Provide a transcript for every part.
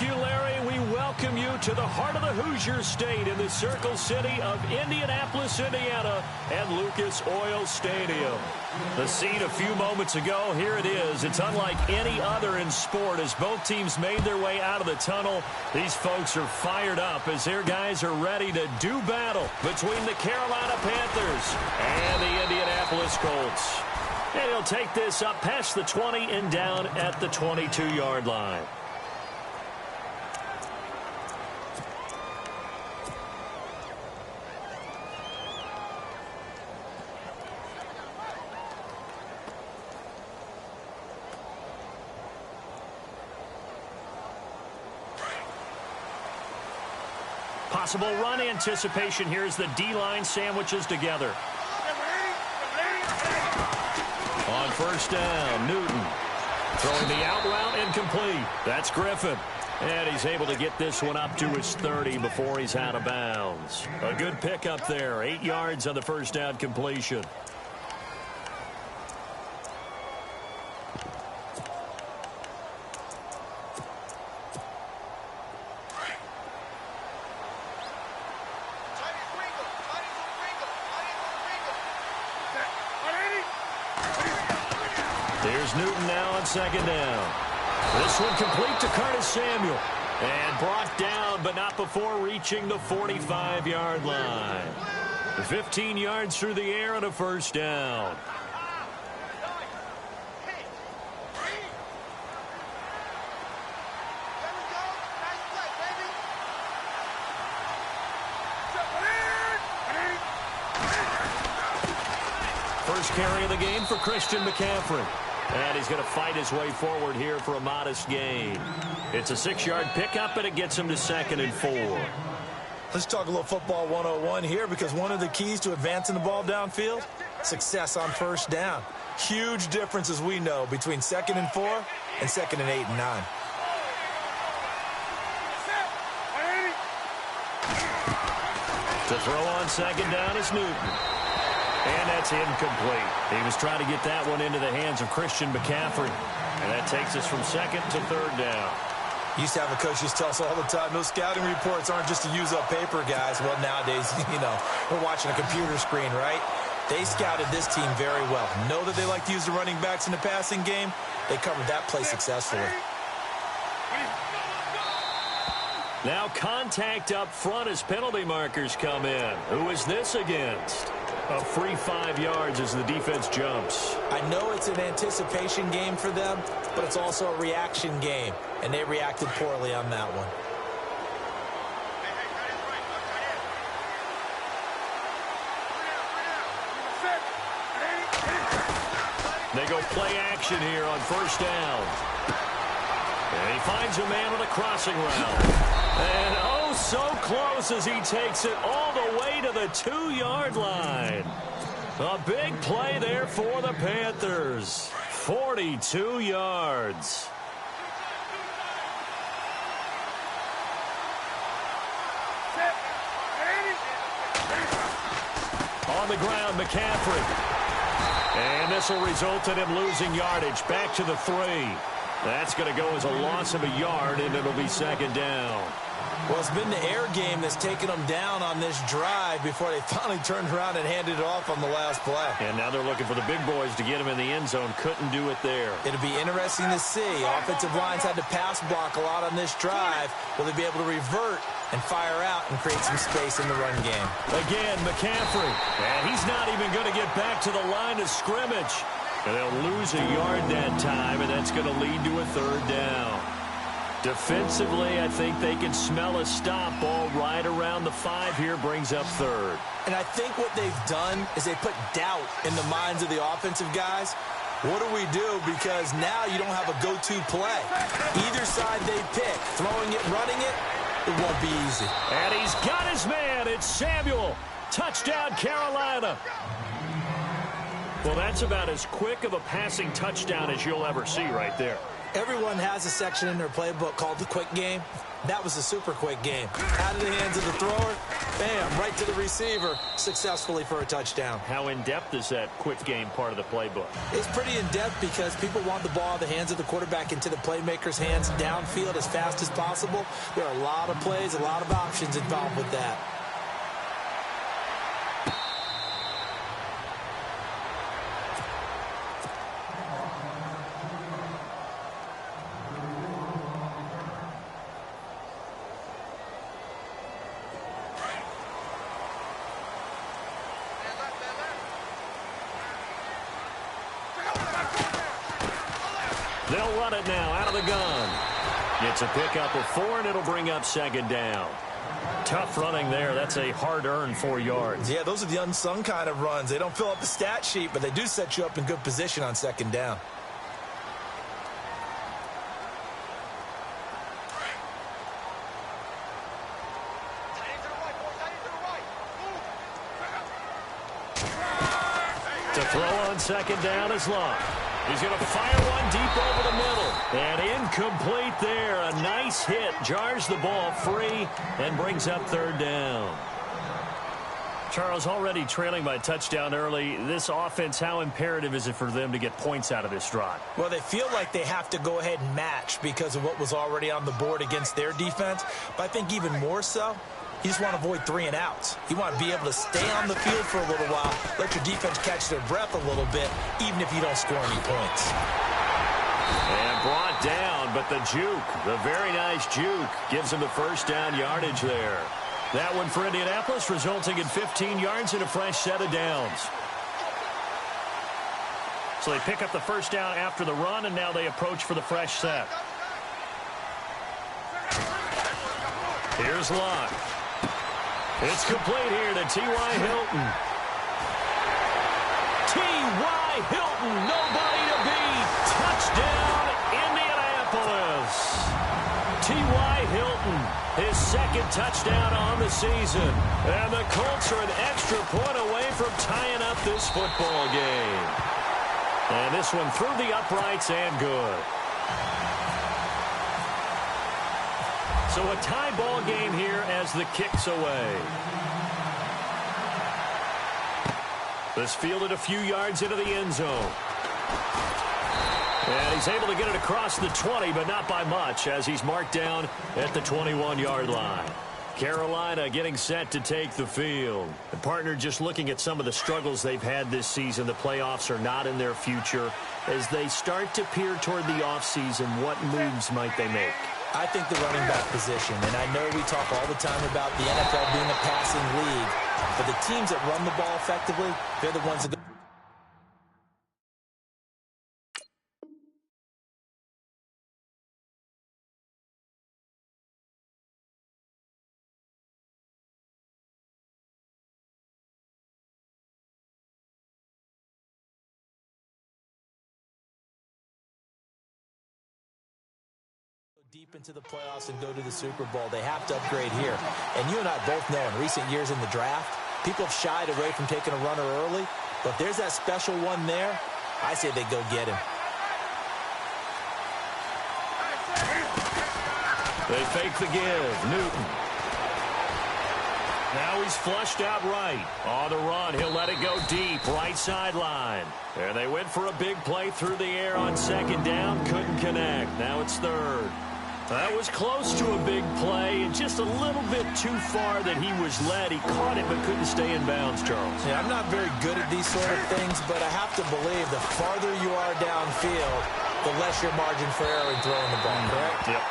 you, Larry. We welcome you to the heart of the Hoosier State in the Circle City of Indianapolis, Indiana, at Lucas Oil Stadium. The scene a few moments ago, here it is. It's unlike any other in sport as both teams made their way out of the tunnel. These folks are fired up as their guys are ready to do battle between the Carolina Panthers and the Indianapolis Colts. And he'll take this up past the 20 and down at the 22-yard line. Possible run anticipation here as the D-line sandwiches together. On first down, Newton throwing the out route incomplete. That's Griffin. And he's able to get this one up to his 30 before he's out of bounds. A good pickup there. 8 yards on the first down completion. There's Newton now on second down. This one complete to Curtis Samuel. And brought down, but not before reaching the 45-yard line. 15 yards through the air and a first down. First carry of the game for Christian McCaffrey. And he's going to fight his way forward here for a modest gain. It's a 6-yard pickup, and it gets him to 2nd and 4. Let's talk a little football 101 here, because one of the keys to advancing the ball downfield, success on first down. Huge difference, as we know, between 2nd and 4 and 2nd and 8 and 9. To throw on second down is Newton. And that's incomplete. He was trying to get that one into the hands of Christian McCaffrey. And that takes us from 2nd to 3rd down. Used to have a coach used to tell us all the time, those scouting reports aren't just to use up paper, guys. Well, nowadays, we're watching a computer screen, right? They scouted this team very well. Know that they like to use the running backs in the passing game. They covered that play successfully. Now contact up front as penalty markers come in. Who is this against? A free 5 yards as the defense jumps. I know it's an anticipation game for them, but it's also a reaction game, and they reacted poorly on that one. They go play action here on first down. And he finds a man on a crossing route. And oh, so close as he takes it all the way to the 2-yard line. A big play there for the Panthers. 42 yards. On the ground, McCaffrey. And this will result in him losing yardage. Back to the 3. That's going to go as a loss of a yard, and it'll be 2nd down. Well, it's been the air game that's taken them down on this drive before they finally turned around and handed it off on the last play. And now they're looking for the big boys to get him in the end zone. Couldn't do it there. It'll be interesting to see. Offensive lines had to pass block a lot on this drive. Will they be able to revert and fire out and create some space in the run game? Again, McCaffrey. And he's not even going to get back to the line of scrimmage. And they'll lose a yard that time, and that's going to lead to a 3rd down. Defensively, I think they can smell a stop. Ball right around the 5 here, brings up 3rd. And I think what they've done is they put doubt in the minds of the offensive guys. What do we do? Because now you don't have a go-to play. Either side they pick, throwing it, running it, it won't be easy. And he's got his man. It's Samuel. Touchdown, Carolina. Well, that's about as quick of a passing touchdown as you'll ever see right there. Everyone has a section in their playbook called the quick game. That was a super quick game. Out of the hands of the thrower, bam, right to the receiver, successfully for a touchdown. How in-depth is that quick game part of the playbook? It's pretty in-depth because people want the ball out of the hands of the quarterback into the playmaker's hands downfield as fast as possible. There are a lot of plays, a lot of options involved with that. They'll run it now out of the gun. It's a pickup of 4, and it'll bring up second down. Tough running there. That's a hard-earned 4 yards. Yeah, those are the unsung kind of runs. They don't fill up the stat sheet, but they do set you up in good position on second down. To throw on second down is Love. He's going to fire one deep over the middle. And incomplete there. A nice hit. Jars the ball free and brings up third down. Charles, already trailing by a touchdown early. This offense, how imperative is it for them to get points out of this drive? Well, they feel like they have to go ahead and match because of what was already on the board against their defense. But I think even more so, you just want to avoid 3 and outs. You want to be able to stay on the field for a little while, let your defense catch their breath a little bit, even if you don't score any points. And brought down, but the juke, the very nice juke, gives him the first down yardage there. That one for Indianapolis, resulting in 15 yards and a fresh set of downs. So they pick up the first down after the run, and now they approach for the fresh set. Here's Locke. It's complete here to T.Y. Hilton. T.Y. Hilton, nobody to beat. Touchdown, Indianapolis. T.Y. Hilton, his second touchdown on the season. And the Colts are an extra point away from tying up this football game. And this one through the uprights and good. So a tie ball game here as the kick's away. This fielded a few yards into the end zone. And he's able to get it across the 20, but not by much, as he's marked down at the 21-yard line. Carolina getting set to take the field. The partner, just looking at some of the struggles they've had this season, the playoffs are not in their future. As they start to peer toward the offseason, what moves might they make? I think the running back position, and I know we talk all the time about the NFL being a passing league, but the teams that run the ball effectively, they're the ones that go. Deep into the playoffs and go to the Super Bowl. They have to upgrade here. And you and I both know in recent years in the draft, people have shied away from taking a runner early. But if there's that special one there, I say they go get him. They fake the give. Newton. Now he's flushed out right. On the run, he'll let it go deep, right sideline. And they went for a big play through the air on second down. Couldn't connect. Now it's third. That was close to a big play, and just a little bit too far that he was led. He caught it but couldn't stay in bounds, Charles. Yeah, I'm not very good at these sort of things, but I have to believe the farther you are downfield, the less your margin for error in throwing the ball, correct? Yep.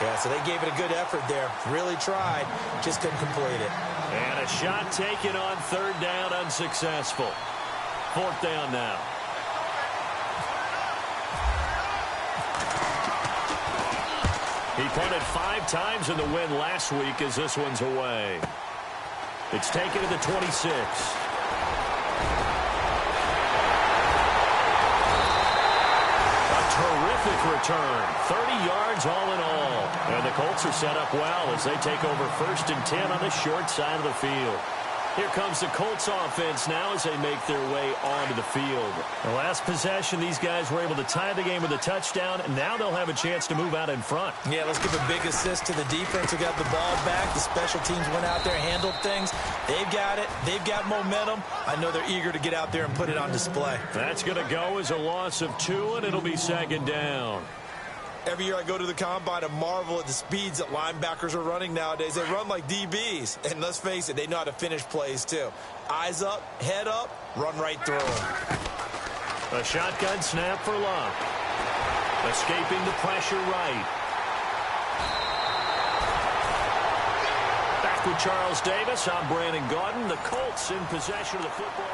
Yeah, so they gave it a good effort there. Really tried, just couldn't complete it. And a shot taken on third down, unsuccessful. Fourth down now. He punted 5 times in the win last week as this one's away. It's taken to the 26. A terrific return. 30 yards all in all. And the Colts are set up well as they take over 1st and 10 on the short side of the field. Here comes the Colts offense now as they make their way onto the field. The last possession, these guys were able to tie the game with a touchdown, and now they'll have a chance to move out in front. Yeah, let's give a big assist to the defense who got the ball back. The special teams went out there, handled things. They've got it. They've got momentum. I know they're eager to get out there and put it on display. That's going to go as a loss of 2, and it'll be second down. Every year I go to the combine and marvel at the speeds that linebackers are running nowadays. They run like DBs. And let's face it, they know how to finish plays too. Eyes up, head up, run right through them. A shotgun snap for Love. Escaping the pressure right. Back with Charles Davis. I'm Brandon Gaudin. The Colts in possession of the football.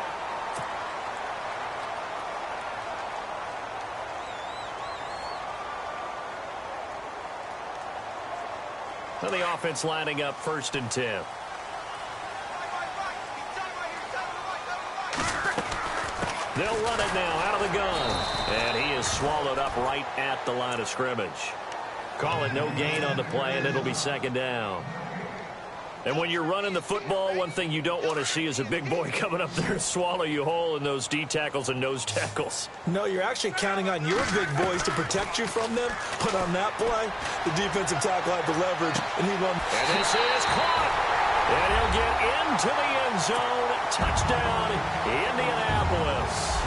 And the offense lining up 1st and 10. They'll run it now out of the gun. And he is swallowed up right at the line of scrimmage. Call it no gain on the play, and it'll be second down. And when you're running the football, one thing you don't want to see is a big boy coming up there and swallow you whole in those D tackles and nose tackles. No, you're actually counting on your big boys to protect you from them. But on that play, the defensive tackle had the leverage, and he run. And this is caught. And he'll get into the end zone. Touchdown, Indianapolis.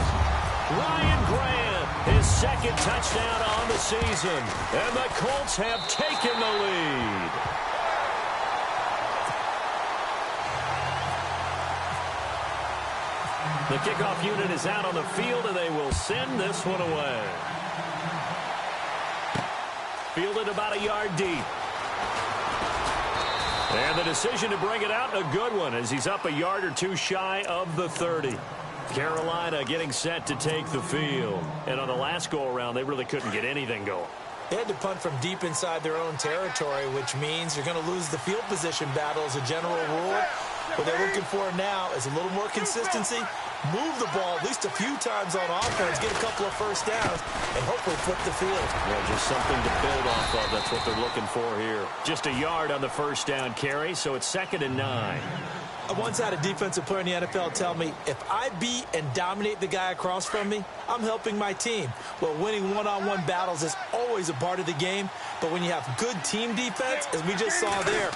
Ryan Grant, his 2nd touchdown on the season. And the Colts have taken the lead. The kickoff unit is out on the field, and they will send this one away. Fielded about a yard deep. And the decision to bring it out, a good one, as he's up a yard or 2 shy of the 30. Carolina getting set to take the field. And on the last go-around, they really couldn't get anything going. They had to punt from deep inside their own territory, which means you're going to lose the field position battle as a general rule. What they're looking for now is a little more consistency, move the ball at least a few times on offense, get a couple of first downs, and hopefully flip the field. Yeah, just something to build off of. That's what they're looking for here. Just a yard on the first down carry, so it's 2nd and 9. I once had a defensive player in the NFL tell me, if I beat and dominate the guy across from me, I'm helping my team. Well, winning one-on-one battles is always a part of the game, but when you have good team defense, as we just saw there,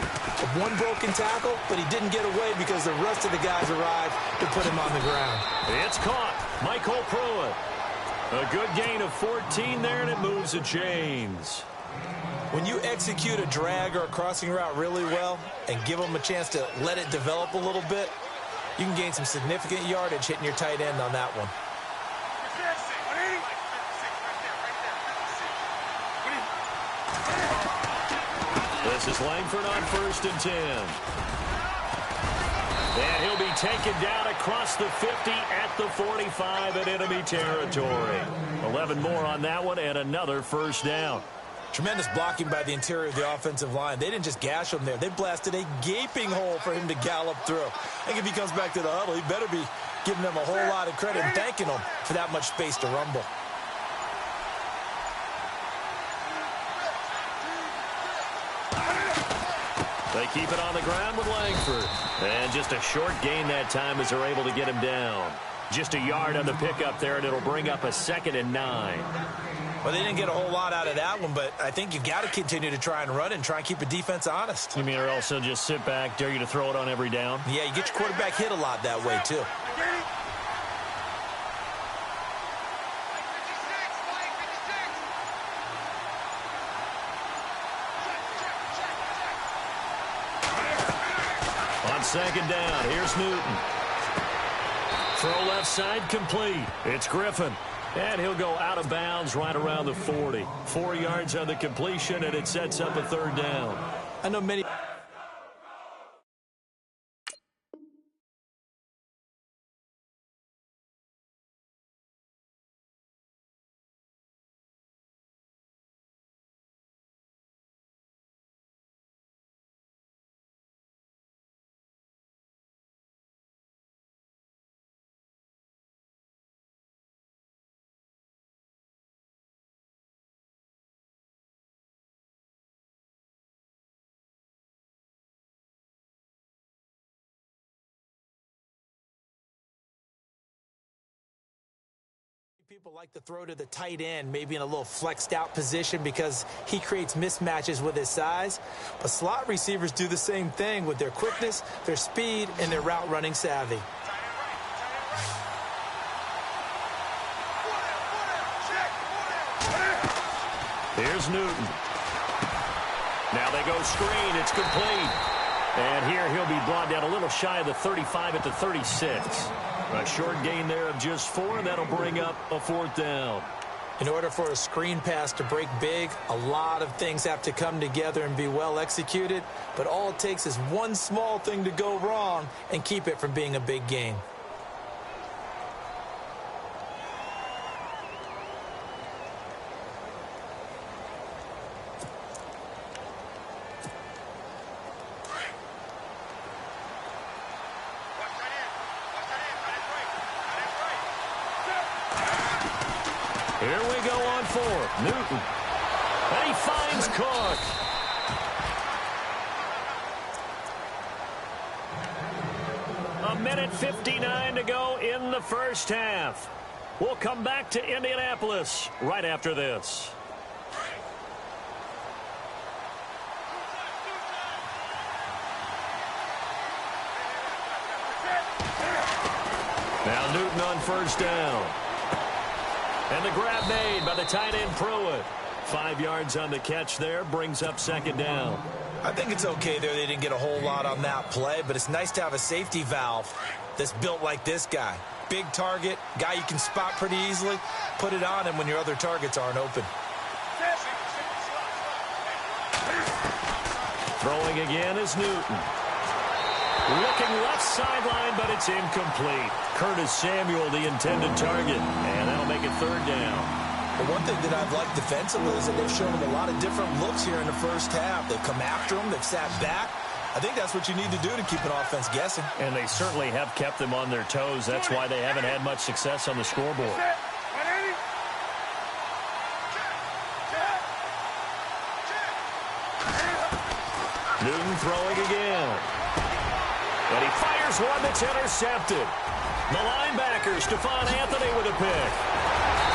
one broken tackle, but he didn't get away because the rest of the guys arrived to put him on the ground. It's caught. Michael Pruitt. A good gain of 14 there, and it moves the chains. When you execute a drag or a crossing route really well and give them a chance to let it develop a little bit, you can gain some significant yardage hitting your tight end on that one. This is Langford on 1st and 10. And he'll be taken down across the 50 at the 45 in enemy territory. 11 more on that one and another first down. Tremendous blocking by the interior of the offensive line. They didn't just gash him there. They blasted a gaping hole for him to gallop through. I think if he comes back to the huddle, he better be giving them a whole lot of credit and thanking them for that much space to rumble. They keep it on the ground with Langford. And just a short gain that time as they're able to get him down. Just a yard on the pickup there, and it'll bring up a 2nd and 9. Well, they didn't get a whole lot out of that one, but I think you got to continue to try and run and try and keep the defense honest. You mean or also just sit back, dare you to throw it on every down? Yeah, you get your quarterback hit a lot that way, too. On 2nd down, here's Newton. Throw left side complete. It's Griffin. And he'll go out of bounds right around the 40. 4 yards on the completion, and it sets up a 3rd down. I know many... People like to throw to the tight end, maybe in a little flexed out position because he creates mismatches with his size. But slot receivers do the same thing with their quickness, their speed, and their route running savvy. Here's Newton. Now they go screen. It's complete. And here he'll be brought down a little shy of the 35 at the 36. A short gain there of just 4, and that'll bring up a 4th down. In order for a screen pass to break big, a lot of things have to come together and be well executed. But all it takes is one small thing to go wrong and keep it from being a big gain. Here we go on 4th. Newton. And he finds Cook. A minute 59 to go in the first half. We'll come back to Indianapolis right after this. Now Newton on 1st down. And the grab made by the tight end Pruitt. 5 yards on the catch there, brings up 2nd down. I think it's okay there. They didn't get a whole lot on that play, but it's nice to have a safety valve that's built like this guy. Big target, guy you can spot pretty easily. Put it on him when your other targets aren't open. Throwing again is Newton. Looking left sideline, but it's incomplete. Curtis Samuel, the intended target, and that'll make it 3rd down. But one thing that I've liked defensively is that they've shown him a lot of different looks here in the first half. They've come after him. They've sat back. I think that's what you need to do to keep an offense guessing. And they certainly have kept them on their toes. That's why they haven't had much success on the scoreboard. Newton throwing again. And he fires one that's intercepted. The linebacker, Stephon Anthony, with a pick.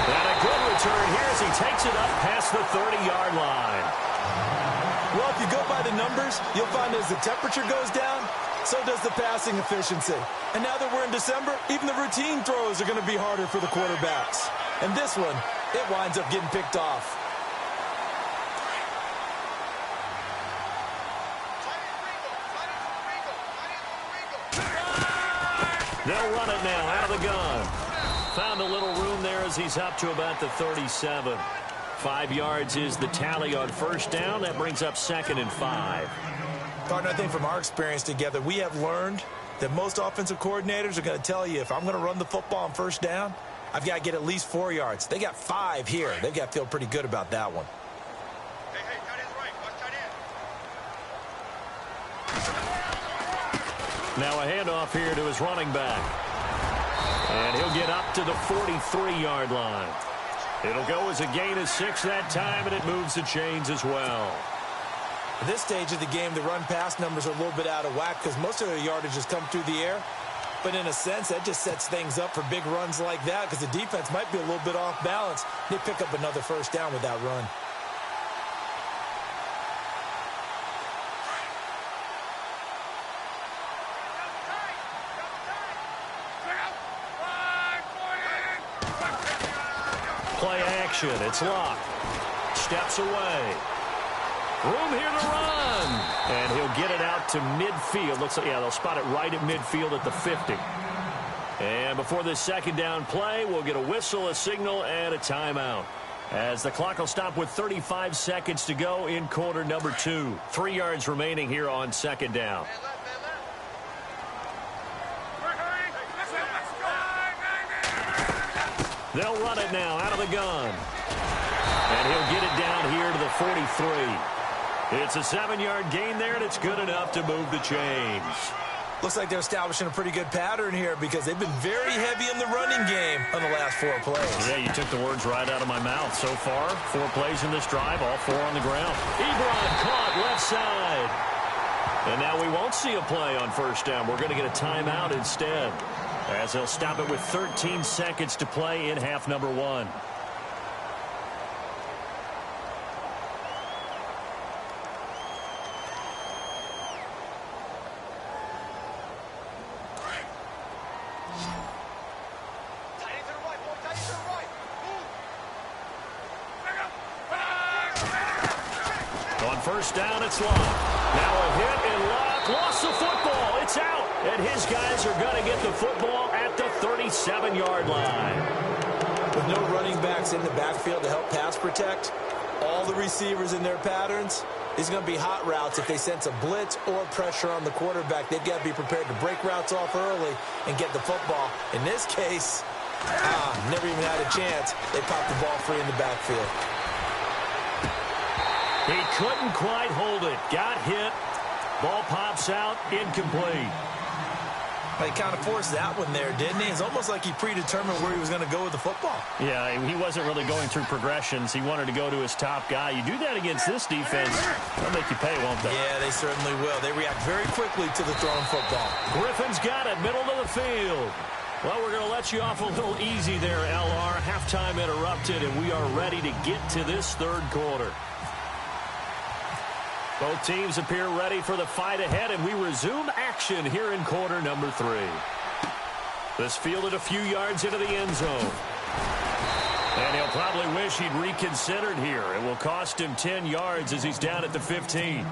And a good return here as he takes it up past the 30-yard line. Well, if you go by the numbers, you'll find as the temperature goes down, so does the passing efficiency. And now that we're in December, even the routine throws are going to be harder for the quarterbacks. And this one, it winds up getting picked off. They'll run it now out of the gun. Found a little room there as he's up to about the 37. 5 yards is the tally on 1st down. That brings up 2nd and 5. Partner, I think from our experience together, we have learned that most offensive coordinators are going to tell you if I'm going to run the football on 1st down, I've got to get at least 4 yards. They got 5 here. They've got to feel pretty good about that one. Hey, tight end's right. Watch tight end. Now a handoff here to his running back. And he'll get up to the 43-yard line. It'll go as a gain of 6 that time, and it moves the chains as well. At this stage of the game, the run-pass numbers are a little bit out of whack because most of their yardage has come through the air. But in a sense, that just sets things up for big runs like that because the defense might be a little bit off balance. They pick up another 1st down with that run. Play action. It's locked. Steps away. Room here to run. And he'll get it out to midfield. Looks like, yeah, they'll spot it right at midfield at the 50. And before this 2nd down play, we'll get a whistle, a signal, and a timeout. As the clock will stop with 35 seconds to go in quarter number 2. 3 yards remaining here on 2nd down. They'll run it now out of the gun. And he'll get it down here to the 43. It's a 7-yard gain there, and it's good enough to move the chains. Looks like they're establishing a pretty good pattern here because they've been very heavy in the running game on the last 4 plays. Yeah, you took the words right out of my mouth. So far, 4 plays in this drive, all 4 on the ground. Ebron caught left side. And now we won't see a play on 1st down. We're going to get a timeout instead. as they'll stop it with 13 seconds to play in half number 1. On first down, it's Locke. Now a hit, and Locke lost the football. It's out, and his guys are going to get the football at the 37-yard line. With no running backs in the backfield to help pass protect, all the receivers in their patterns, these are going to be hot routes. If they sense a blitz or pressure on the quarterback, they've got to be prepared to break routes off early and get the football. In this case, never even had a chance. They popped the ball free in the backfield. He couldn't quite hold it. Got hit. Ball pops out. Incomplete. He kind of forced that one there, didn't he? It's almost like he predetermined where he was going to go with the football. Yeah, he wasn't really going through progressions. He wanted to go to his top guy. You do that against this defense, they'll make you pay, won't they? Yeah, they certainly will. They react very quickly to the thrown football. Griffin's got it, middle of the field. Well, we're going to let you off a little easy there, LR. Halftime interrupted, and we are ready to get to this third quarter. Both teams appear ready for the fight ahead, and we resume action here in quarter number 3. This fielded a few yards into the end zone. And he'll probably wish he'd reconsidered here. It will cost him 10 yards as he's down at the 15.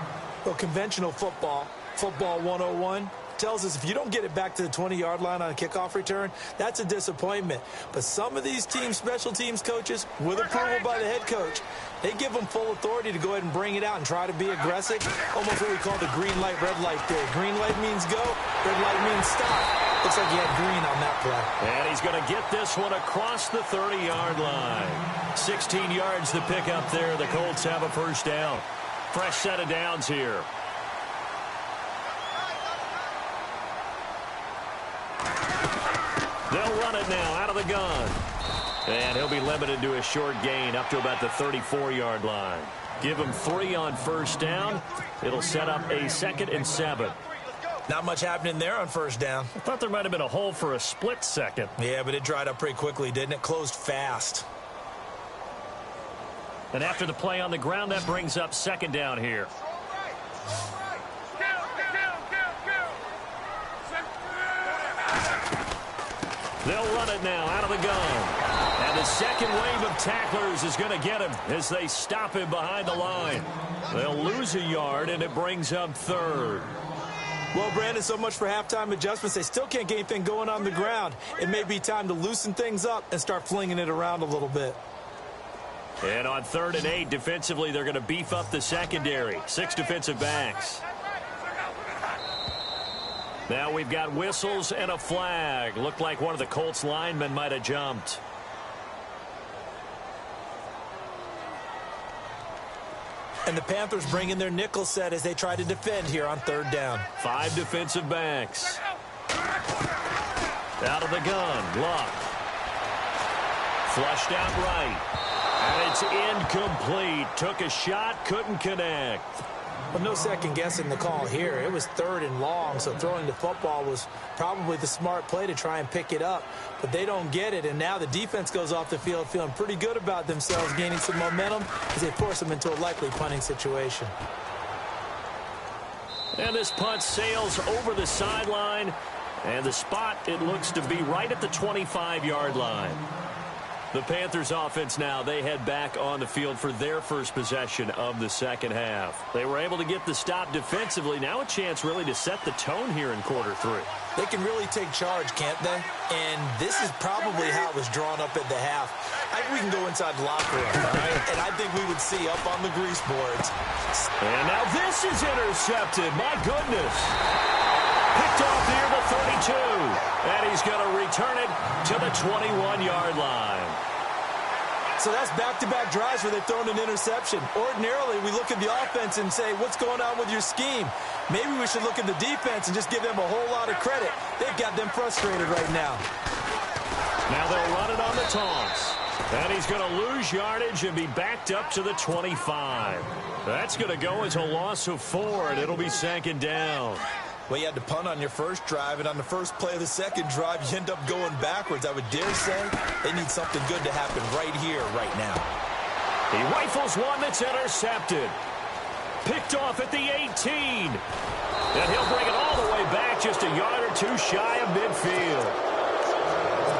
Well, conventional football 101, tells us if you don't get it back to the 20-yard line on a kickoff return, that's a disappointment. But some of these teams, special teams coaches, with approval by the head coach, they give them full authority to go ahead and bring it out and try to be aggressive. Almost what we call the green light, red light theory. Green light means go, red light means stop. Looks like he had green on that play. And he's going to get this one across the 30-yard line. 16 yards to pick up there. The Colts have a first down. Fresh set of downs here. They'll run it now out of the gun. And he'll be limited to a short gain up to about the 34-yard line. Give him 3 on first down. It'll set up a 2nd and 7. Not much happening there on first down. I thought there might have been a hole for a split second. Yeah, but it dried up pretty quickly, didn't it? Closed fast. And after the play on the ground, that brings up 2nd down here. They'll run it now out of the gun. And the second wave of tacklers is going to get him as they stop him behind the line. They'll lose a yard, and it brings up 3rd. Well, Brandon, so much for halftime adjustments. They still can't get anything going on the ground. It may be time to loosen things up and start flinging it around a little bit. And on 3rd and 8, defensively, they're going to beef up the secondary. 6 defensive backs. Now we've got whistles and a flag. Looked like one of the Colts linemen might have jumped. And the Panthers bring in their nickel set as they try to defend here on 3rd down. 5 defensive backs. Out of the gun, Locke. Flushed out right. And it's incomplete. Took a shot, couldn't connect. Well, no second guessing the call here. It was 3rd and long, so throwing the football was probably the smart play to try and pick it up. But they don't get it, and now the defense goes off the field feeling pretty good about themselves, gaining some momentum as they force them into a likely punting situation. And this punt sails over the sideline, and the spot, it looks to be right at the 25-yard line. The Panthers offense now, they head back on the field for their first possession of the second half. They were able to get the stop defensively. Now a chance really to set the tone here in quarter 3. They can really take charge, can't they? And this is probably how it was drawn up at the half. I think we can go inside the locker room, all right? And I think we would see up on the grease boards. And now this is intercepted. My goodness. Picked off near the 32. And he's going to return it to the 21-yard line. So that's back-to-back drives where they've thrown an interception. Ordinarily, we look at the offense and say, what's going on with your scheme? Maybe we should look at the defense and just give them a whole lot of credit. They've got them frustrated right now. Now they'll run it on the toss. And he's going to lose yardage and be backed up to the 25. That's going to go as a loss of 4, and it'll be 2nd down. Well, you had to punt on your first drive, and on the first play of the second drive, you end up going backwards. I would dare say they need something good to happen right here, right now. He rifles one that's intercepted. Picked off at the 18. And he'll bring it all the way back just a yard or two shy of midfield.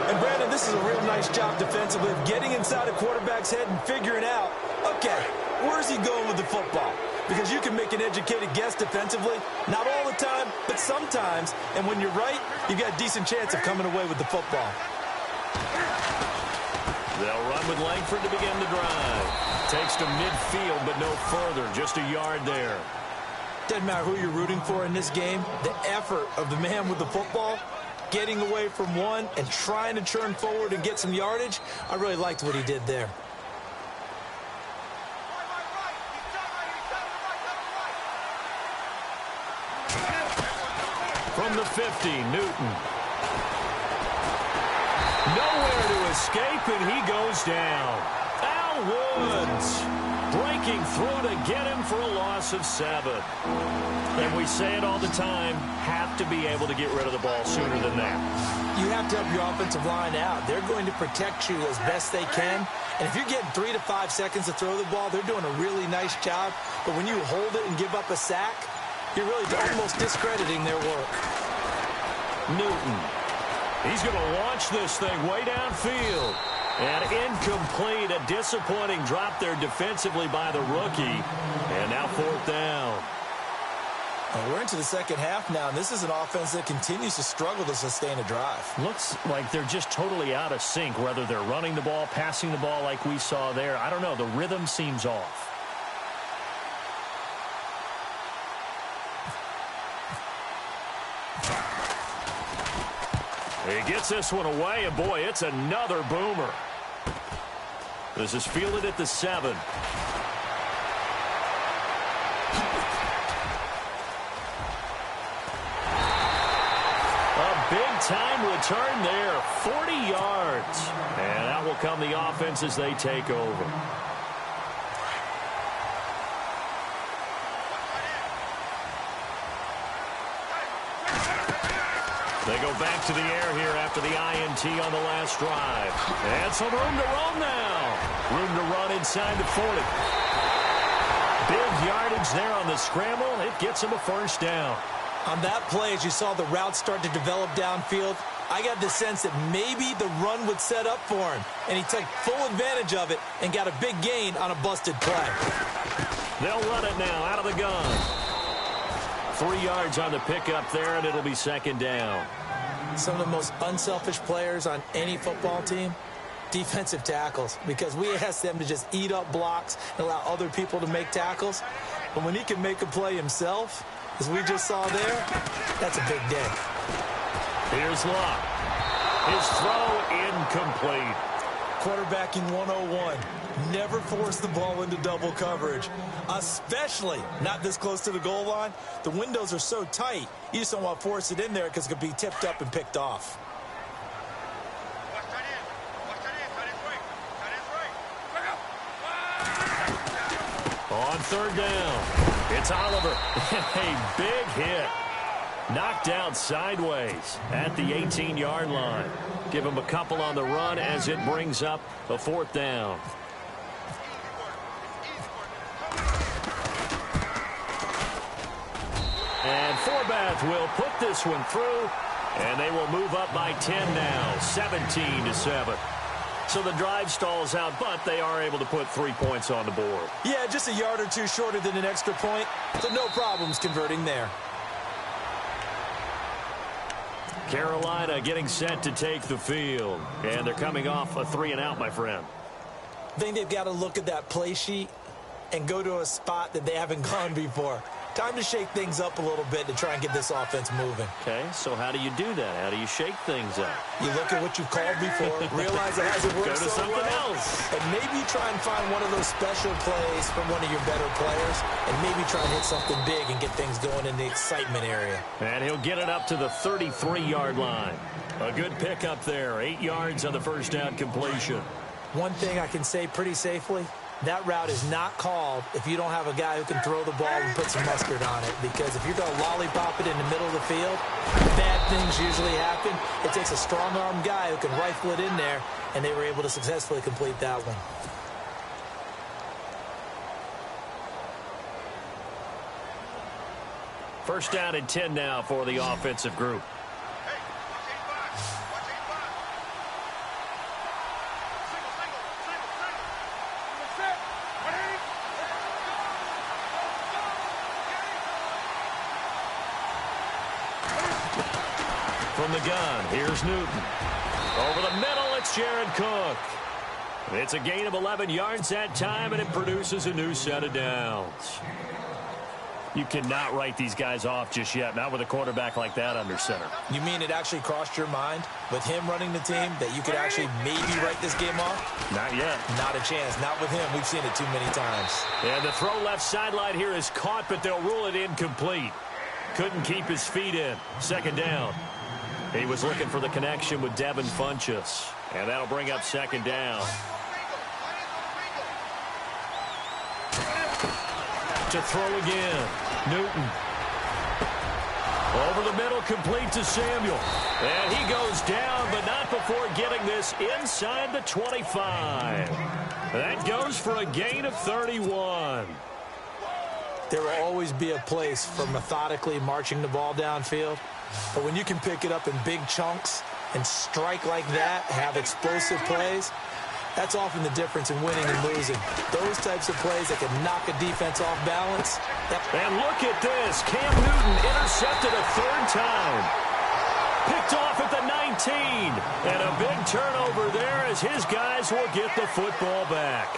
And, Brandon, this is a real nice job defensively of getting inside a quarterback's head and figuring out, okay, where's he going with the football? Because you can make an educated guess defensively, not all the time, but sometimes. And when you're right, you've got a decent chance of coming away with the football. They'll run with Langford to begin the drive. Takes to midfield, but no further. Just a yard there. Doesn't matter who you're rooting for in this game. The effort of the man with the football, getting away from one and trying to turn forward and get some yardage, I really liked what he did there. From the 50, Newton. Nowhere to escape, and he goes down. Al Woods breaking through to get him for a loss of 7. And we say it all the time, have to be able to get rid of the ball sooner than that. You have to help your offensive line out. They're going to protect you as best they can. And if you're getting 3 to 5 seconds to throw the ball, they're doing a really nice job. But when you hold it and give up a sack, you're really almost discrediting their work. Newton. He's going to launch this thing way downfield. And incomplete. A disappointing drop there defensively by the rookie. And now 4th down. Well, we're into the second half now, and this is an offense that continues to struggle to sustain a drive. Looks like they're just totally out of sync, whether they're running the ball, passing the ball like we saw there. I don't know. The rhythm seems off. He gets this one away, and boy, it's another boomer. This is fielded at the 7. A big-time return there, 40 yards. And out will come the offense as they take over. They go back to the air here after the INT on the last drive. And some room to roam now. Room to run inside the 40. Big yardage there on the scramble. It gets him a 1st down. On that play, as you saw the route start to develop downfield, I got the sense that maybe the run would set up for him. And he took full advantage of it and got a big gain on a busted play. They'll run it now out of the gun. 3 yards on the pickup there, and it'll be 2nd down. Some of the most unselfish players on any football team, defensive tackles, because we ask them to just eat up blocks and allow other people to make tackles. But when he can make a play himself, as we just saw there, that's a big day. Here's Luck. His throw incomplete. Quarterbacking 101. Never force the ball into double coverage, especially not this close to the goal line. The windows are so tight, you just don't want to force it in there because it could be tipped up and picked off. On 3rd down, it's Oliver. A big hit. Knocked out sideways at the 18-yard line. Give him a couple on the run as it brings up a 4th down. And Forbath will put this one through, and they will move up by 10 now, 17-7. So the drive stalls out, but they are able to put 3 points on the board. Yeah, just a yard or two shorter than an extra point, so no problems converting there. Carolina getting set to take the field, and they're coming off a 3-and-out, my friend. I think they've got to look at that play sheet and go to a spot that they haven't gone before. Time to shake things up a little bit to try and get this offense moving. Okay, so how do you do that? How do you shake things up? You look at what you've called before, realize it hasn't worked Go to so something well, else. and maybe try and find one of those special plays from one of your better players, and maybe try and hit something big and get things going in the excitement area. And he'll get it up to the 33-yard line. A good pickup there, 8 yards on the 1st down completion. One thing I can say pretty safely, That route is not called if you don't have a guy who can throw the ball and put some mustard on it, because if you're going to lollipop it in the middle of the field, bad things usually happen. It takes a strong-arm guy who can rifle it in there, and they were able to successfully complete that one. First down and 10 now for the offensive group. From the gun, here's Newton. Over the middle, it's Jared Cook. It's a gain of 11 yards that time, and it produces a new set of downs. You cannot write these guys off just yet, not with a quarterback like that under center. You mean it actually crossed your mind with him running the team that you could actually maybe write this game off? Not yet. Not a chance. Not with him. We've seen it too many times. And the throw left sideline here is caught, but they'll rule it incomplete. Couldn't keep his feet in. Second down. He was looking for the connection with Devin Funchess. And that'll bring up second down. To throw again. Newton. Over the middle, complete to Samuel. And he goes down, but not before getting this inside the 25. That goes for a gain of 31. There will always be a place for methodically marching the ball downfield. But when you can pick it up in big chunks and strike like that, have explosive plays, that's often the difference in winning and losing. Those types of plays that can knock a defense off balance. And look at this. Cam Newton intercepted a third time. Picked off at the 19. And a big turnover there as his guys will get the football back.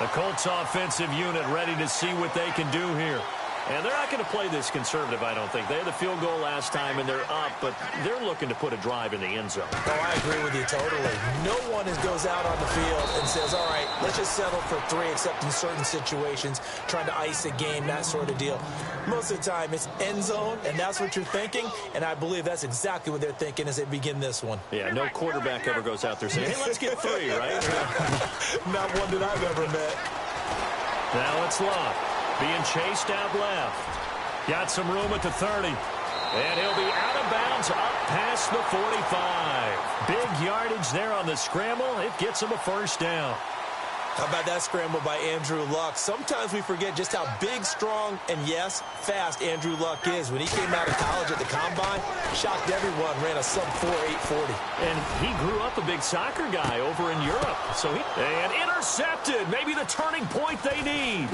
The Colts offensive unit ready to see what they can do here. And they're not going to play this conservative, I don't think. They had the field goal last time, and they're up, but they're looking to put a drive in the end zone. Oh, I agree with you totally. No one goes out on the field and says, all right, let's just settle for 3, except in certain situations, trying to ice a game, that sort of deal. Most of the time, it's end zone, and that's what you're thinking, and I believe that's exactly what they're thinking as they begin this one. Yeah, no quarterback ever goes out there saying, hey, let's get 3, right? Not one that I've ever met. Now it's Love. Being chased out left. Got some room at the 30. And he'll be out of bounds up past the 45. Big yardage there on the scramble. It gets him a first down. How about that scramble by Andrew Luck? Sometimes we forget just how big, strong, and, yes, fast Andrew Luck is. When he came out of college at the Combine, shocked everyone, ran a sub-4 840. And he grew up a big soccer guy over in Europe. And intercepted. Maybe the turning point they need.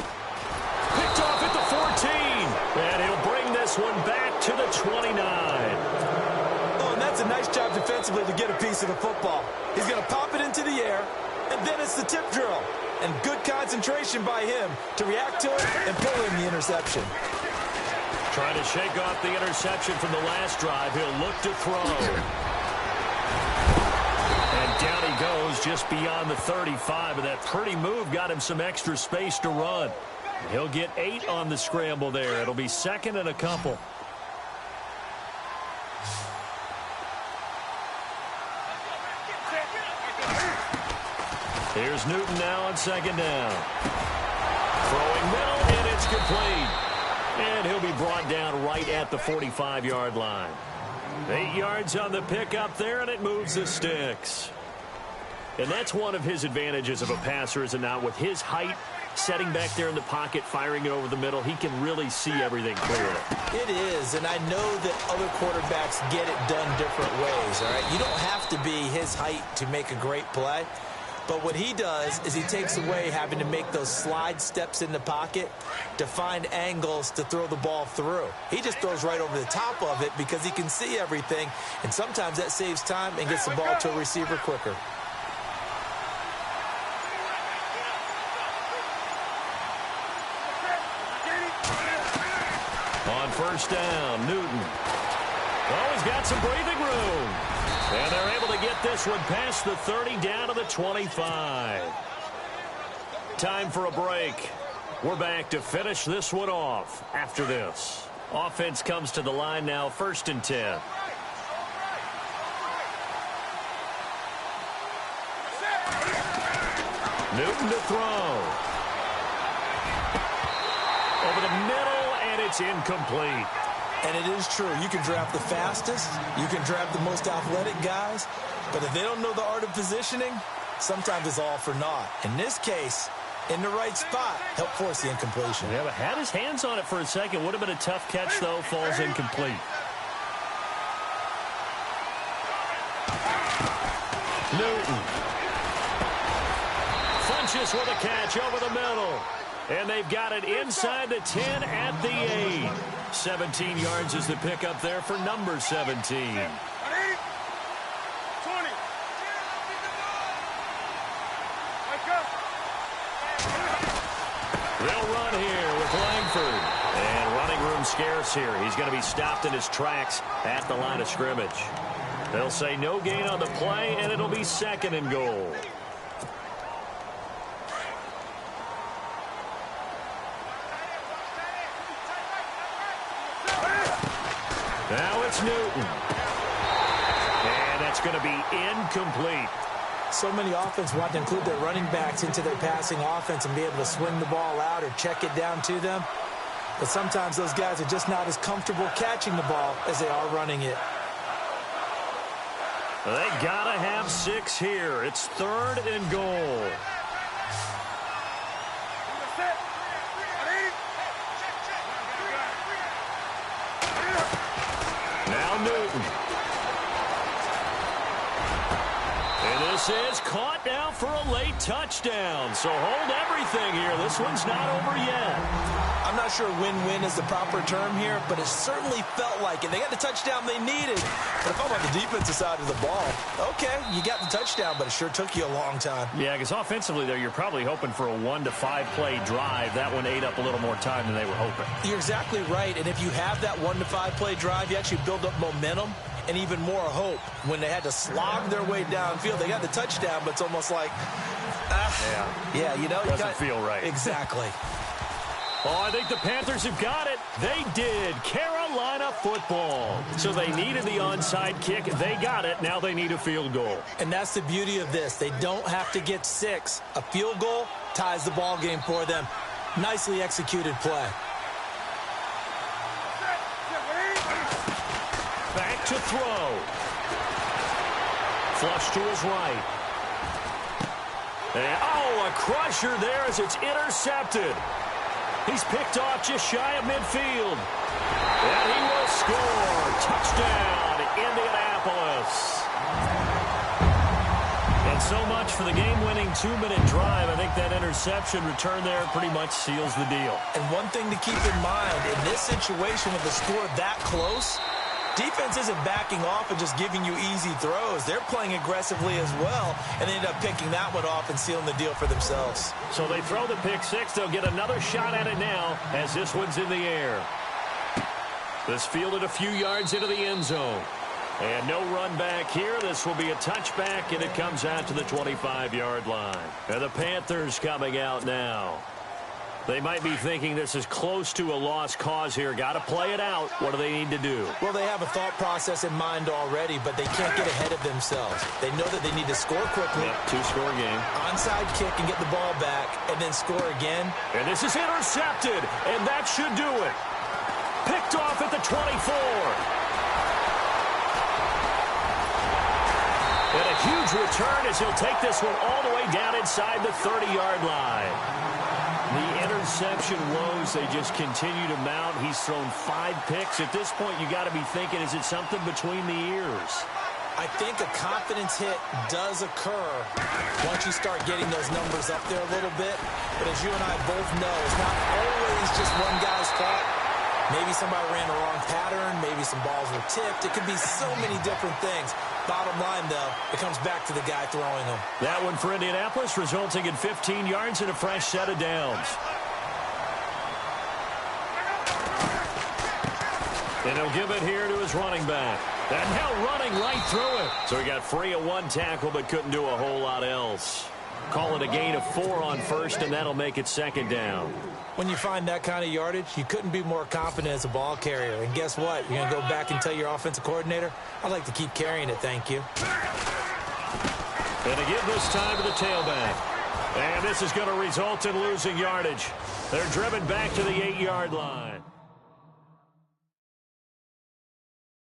Picked off at the 14. And he'll bring this one back to the 29. Oh, and that's a nice job defensively to get a piece of the football. He's going to pop it into the air, and then it's the tip drill. And good concentration by him to react to it and pull in the interception. Trying to shake off the interception from the last drive. He'll look to throw. And down he goes just beyond the 35. And that pretty move got him some extra space to run. He'll get 8 on the scramble there. It'll be second and a couple. Here's Newton now on second down. Throwing middle, and it's complete. And he'll be brought down right at the 45-yard line. 8 yards on the pickup there, and it moves the sticks. And that's one of his advantages of a passer, is it not? With his height, setting back there in the pocket, firing it over the middle, he can really see everything clearly. It is, and I know that other quarterbacks get it done different ways, all right? You don't have to be his height to make a great play. But what he does is he takes away having to make those slide steps in the pocket to find angles to throw the ball through. He just throws right over the top of it because he can see everything, and sometimes that saves time and gets the ball to a receiver quicker. On first down, Newton. Oh, he's got some breathing room. And they're able to get this one past the 30 down to the 25. Time for a break. We're back to finish this one off after this. Offense comes to the line now, 1st and 10. Newton to throw. It's incomplete. And it is true. You can draft the fastest. You can draft the most athletic guys. But if they don't know the art of positioning, sometimes it's all for naught. In this case, in the right spot, help force the incompletion. Yeah, but had his hands on it for a second. Would have been a tough catch, though. Falls incomplete. Newton. Funches with a catch over the middle. And they've got it inside the 10 at the 8. 17 yards is the pickup there for number 17. They'll run here with Langford. And running room scarce here. He's going to be stopped in his tracks at the line of scrimmage. They'll say no gain on the play, and it'll be 2nd and goal. Now it's Newton. And that's going to be incomplete. So many offenses want to include their running backs into their passing offense and be able to swing the ball out or check it down to them. But sometimes those guys are just not as comfortable catching the ball as they are running it. They got to have 6 here. It's 3rd and goal. Now Newton. And this is caught now for a late touchdown. So hold everything here. This one's not over yet. I'm not sure win-win is the proper term here, but it certainly felt like it. They got the touchdown they needed. But if I'm on the defensive side of the ball, okay, you got the touchdown, but it sure took you a long time. Yeah, because offensively there, you're probably hoping for a 1 to 5 play drive. That one ate up a little more time than they were hoping. You're exactly right, and if you have that 1 to 5 play drive, you actually build up momentum and even more hope. When they had to slog their way downfield, they got the touchdown, but it's almost like, yeah, you know. Doesn't feel right. Exactly. Oh, I think the Panthers have got it. They did. Carolina football. So they needed the onside kick. They got it. Now they need a field goal. And that's the beauty of this. They don't have to get 6. A field goal ties the ball game for them. Nicely executed play. Back to throw. Flush to his right. And, a crusher there as it's intercepted. He's picked off just shy of midfield. And he will score. Touchdown, Indianapolis. And so much for the game-winning 2-minute drive. I think that interception return there pretty much seals the deal. And one thing to keep in mind, in this situation with the score that close, defense isn't backing off and just giving you easy throws. They're playing aggressively as well, and they end up picking that one off and sealing the deal for themselves. So they throw the pick 6. They'll get another shot at it now as this one's in the air. This fielded a few yards into the end zone. And no run back here. This will be a touchback, and it comes out to the 25-yard line. And the Panthers coming out now. They might be thinking this is close to a lost cause here. Got to play it out. What do they need to do? Well, they have a thought process in mind already, but they can't get ahead of themselves. They know that they need to score quickly. Yep, 2-score game. Onside kick and get the ball back, and then score again. And this is intercepted, and that should do it. Picked off at the 24. And a huge return as he'll take this one all the way down inside the 30-yard line. The interception woes, they just continue to mount. He's thrown 5 picks. At this point, you got to be thinking, is it something between the ears? I think a confidence hit does occur once you start getting those numbers up there a little bit. But as you and I both know, it's not always just one guy's fault. Maybe somebody ran the wrong pattern. Maybe some balls were tipped. It could be so many different things. Bottom line, though, it comes back to the guy throwing them. That one for Indianapolis, resulting in 15 yards and a fresh set of downs. And he'll give it here to his running back. And now running right through it. So he got free of 1 tackle, but couldn't do a whole lot else. Call it a gain of 4 on first, and that'll make it 2nd down. When you find that kind of yardage, you couldn't be more confident as a ball carrier. And guess what? You're going to go back and tell your offensive coordinator, I'd like to keep carrying it, thank you. And to give this time to the tailback. And this is going to result in losing yardage. They're driven back to the 8-yard line.